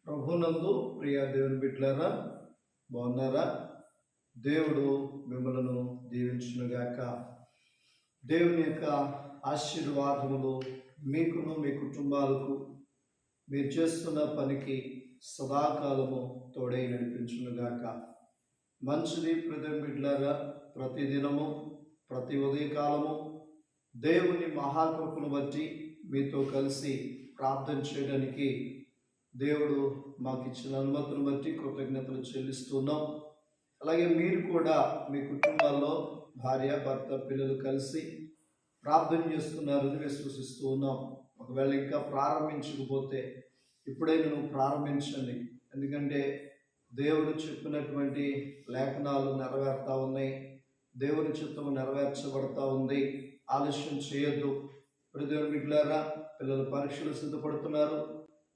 ప్రభునందు ప్రియ దేవుని బిడ్డలారా, బాగున్నారా? దేవుడు మిమ్మలను దీవించునుగాక. దేవుని యొక్క ఆశీర్వాదములు మీకును మీ కుటుంబాలకు, మీరు చేస్తున్న పనికి సదాకాలము తోడై నడిపించునుగాక. మంచిది ప్రియ బిడ్డలారా, ప్రతిదినము ప్రతి ఉదయకాలము దేవుని మహాకృపను బట్టి మీతో కలిసి ప్రార్థన చేయడానికి దేవుడు మాకు ఇచ్చిన అనుమతిని బట్టి కృతజ్ఞతలు చెల్లిస్తున్నాం. అలాగే మీరు కూడా మీ కుటుంబాల్లో భార్య భర్త పిల్లలు కలిసి ప్రార్థన చేస్తున్నారని విశ్వసిస్తూ ఉన్నాం. ఒకవేళ ఇంకా ప్రారంభించకపోతే ఇప్పుడైనా నువ్వు ప్రారంభించండి. ఎందుకంటే దేవుడు చెప్పినటువంటి లేఖనాలు నెరవేరుతూ ఉన్నాయి, దేవుని చిత్తము నెరవేర్చబడతా ఉంది. ఆలస్యం చేయొద్దు. దేవుని బిడ్డలారా, పిల్లలు పరీక్షలు సిద్ధపడుతున్నారు,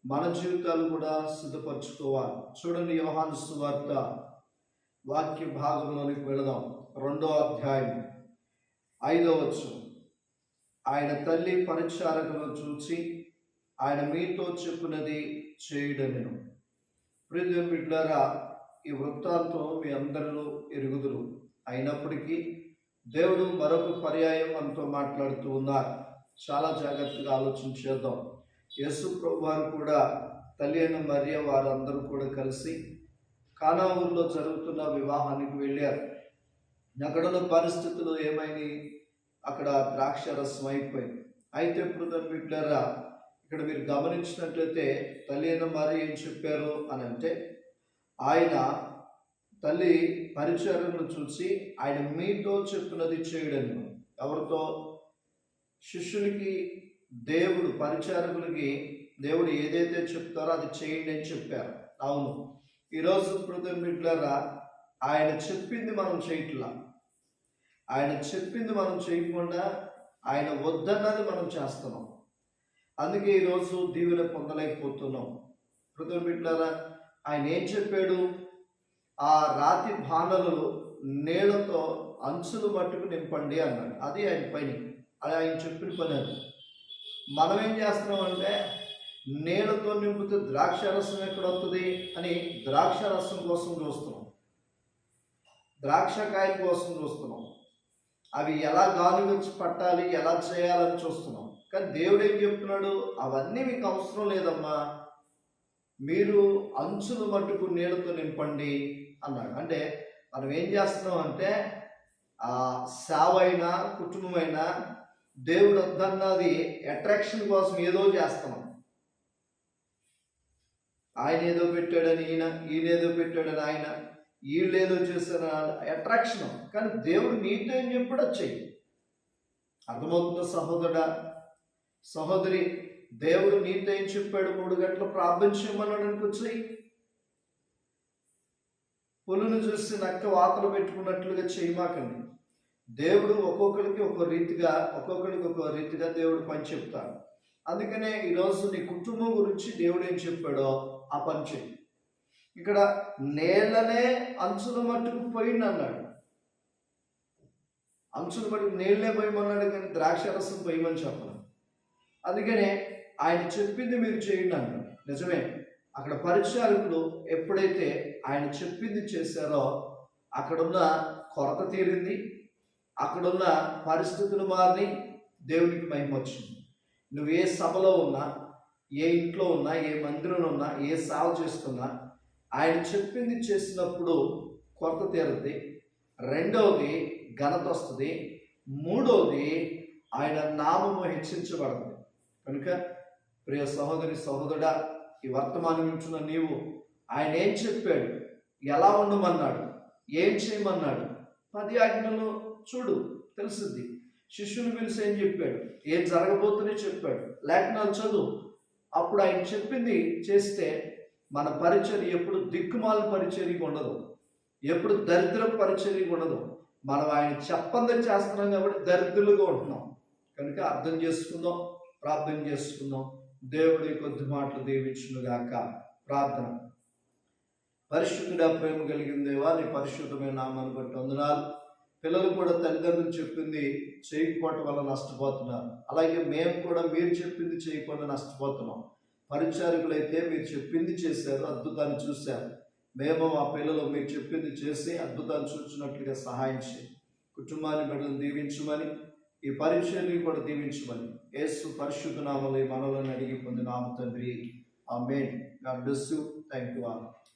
మన జీవితాలు కూడా సిద్ధపరచుకోవాలి. చూడండి, యోహాను సువార్త వాక్య భాగంలోనికి వెళదాం. 2వ అధ్యాయం 5వ వచనం. ఆయన తల్లి పరిచారకులను చూసి ఆయన మీతో చెప్పినది చేయుడనెను. ప్రియ బిడ్డలారా, ఈ వృత్తాంతం మీ అందరిలో ఎరుగుదురు. అయినప్పటికీ దేవుడు మరొక పర్యాయం మనతో మాట్లాడుతూ ఉన్నారు. చాలా జాగ్రత్తగా ఆలోచించేద్దాం. యేసు ప్రభు వారు కూడా, తల్లి అయిన మరియ వారందరూ కూడా కలిసి కానా ఊరిలో జరుగుతున్న వివాహానికి వెళ్ళారు. అక్కడున్న పరిస్థితులు ఏమైనా అక్కడ ద్రాక్ష రసం అయిపోయింది. అయితే ప్రియ బిడ్డలారా, ఇక్కడ మీరు గమనించినట్లయితే తల్లి అయిన మరియ ఏం చెప్పారు అని అంటే, ఆయన తల్లి పరిచర్యను చూసి ఆయన మీతో చెప్పినది చేయడను. ఎవరితో? శిష్యులకి దేవుడు, పరిచారకులకి దేవుడు ఏదైతే చెప్తారో అది చేయండి అని చెప్పారు. అవును, ఈరోజు ప్రియ బిడ్డలారా, ఆయన చెప్పింది మనం చేయట్లా. ఆయన చెప్పింది మనం చేయకుండా ఆయన వద్దన్నది మనం చేస్తున్నాం. అందుకే ఈరోజు దీవెన పొందలేకపోతున్నాం. ప్రియ బిడ్డలారా, ఆయన ఏం చెప్పాడు? ఆ రాతి బాణలు నీళ్లతో అంచులు మట్టుకు నింపండి అన్నాడు. అది ఆయన పని, అది ఆయన చెప్పిన పని. అది మనం ఏం చేస్తున్నాం అంటే, నీళ్లతో నింపితే ద్రాక్ష రసం ఎక్కడ వస్తుంది అని ద్రాక్ష రసం కోసం చూస్తున్నాం, ద్రాక్షకాయల కోసం చూస్తున్నాం, అవి ఎలా గాలి వచ్చి పట్టాలి, ఎలా చేయాలని చూస్తున్నాం. కానీ దేవుడు ఏం చెప్తున్నాడు? అవన్నీ మీకు అవసరం లేదమ్మా, మీరు అంచులు మట్టుకు నీళ్లతో నింపండి అన్నాడు. అంటే మనం ఏం చేస్తున్నాం అంటే, సేవ అయినా కుటుంబమైనా దేవుడు వద్దన్నది అట్రాక్షన్ కోసం ఏదో చేస్తున్నాం. ఆయన ఏదో పెట్టాడని ఈయన ఏదో పెట్టాడని ఆయన, వీళ్ళు ఏదో చేశారు అట్రాక్షన్. కానీ దేవుడు నీతో ఏం చెప్పాడు అది చెయ్యి. అర్థమవుతుందా సహోదరుడా, సహోదరి? దేవుడు నీతో ఏం చెప్పాడు? 3 గంటలు ప్రార్థన చేయమన్నాడు అనుకొచ్చాయి. పులును చూసి నక్క వాతలు పెట్టుకున్నట్లుగా చేయమాకండి. దేవుడు ఒక్కొక్కరికి ఒక్కొక్క రీతిగా దేవుడు పని చెప్తాడు. అందుకనే ఈరోజు నీ కుటుంబం గురించి దేవుడు ఏం చెప్పాడో ఆ పని చేయి. ఇక్కడ నేలనే అంచుల మట్టుకు పోయింది అన్నాడు. అంచుల మట్టుకు నీళ్ళనే పోయమన్నాడు, కానీ ద్రాక్ష రసం పోయమని చెప్పను. అందుకనే ఆయన చెప్పింది మీరు చేయండి అన్నాడు. నిజమే, అక్కడ పరిచారకులు ఎప్పుడైతే ఆయన చెప్పింది చేశారో అక్కడున్న కొరత తీరింది, అక్కడున్న పరిస్థితులు మారి దేవునికి మహిమ వచ్చింది. నువ్వు ఏ సభలో ఉన్నా, ఏ ఇంట్లో ఉన్నా, ఏ మందిరంలో ఉన్నా, ఏ సేవ చేస్తున్నా ఆయన చెప్పింది చేసినప్పుడు కొరత తీరుద్ది. రెండవది ఘనత వస్తుంది. మూడవది ఆయన నామము హెచ్చించబడుతుంది. కనుక ప్రియ సహోదరి సహోదరుడా, ఈ వర్తమానం వింటున్న నీవు, ఆయన ఏం చెప్పాడు, ఎలా ఉండమన్నాడు, ఏం చేయమన్నాడు, 10 ఆజ్ఞలు చూడు, తెలుసుద్ది. శిష్యుని పిలిచి ఏం చెప్పాడు, ఏం జరగబోతుందో చెప్పాడు. లేఖనాలు చదువు. అప్పుడు ఆయన చెప్పింది చేస్తే మన పరిచర్య ఎప్పుడు దిక్కుమాల పరిచర్యగా ఉండదు, ఎప్పుడు దరిద్ర పరిచర్యగా ఉండదు. మనం ఆయన చెప్పందని చేస్తున్నాం కాబట్టి దరిద్రులుగా ఉంటున్నాం. కనుక అర్థం చేసుకుందాం, ప్రార్థన చేసుకుందాం. దేవుడి కొద్ది మాటలు దీవించునుగాక. ప్రార్థన. పరిశుద్ధుడా, ప్రేమ కలిగిన దేవా, నీ పరిశుద్ధమైన నామాన్ని బట్టి వందనాలు. పిల్లలు కూడా తల్లిదండ్రులు చెప్పింది చేయకపోవటం వల్ల నష్టపోతున్నారు. అలాగే మేము కూడా మీరు చెప్పింది చేయకుండా నష్టపోతున్నాం. పరిచారకులైతే మీరు చెప్పింది చేశారు, అద్భుతాన్ని చూశారు. మేము మా పిల్లలు మీరు చెప్పింది చేసి అద్భుతాన్ని చూసినట్లుగా సహాయం చేయండి. కుటుంబాన్ని బిడ్డలను దీవించమని, ఈ పరిచర్ని కూడా దీవించమని యేసు పరిశుద్ధ నామములో ఈ మనవులను అడిగి పొందినాము తండ్రి. Amen. God bless you. Thank you all.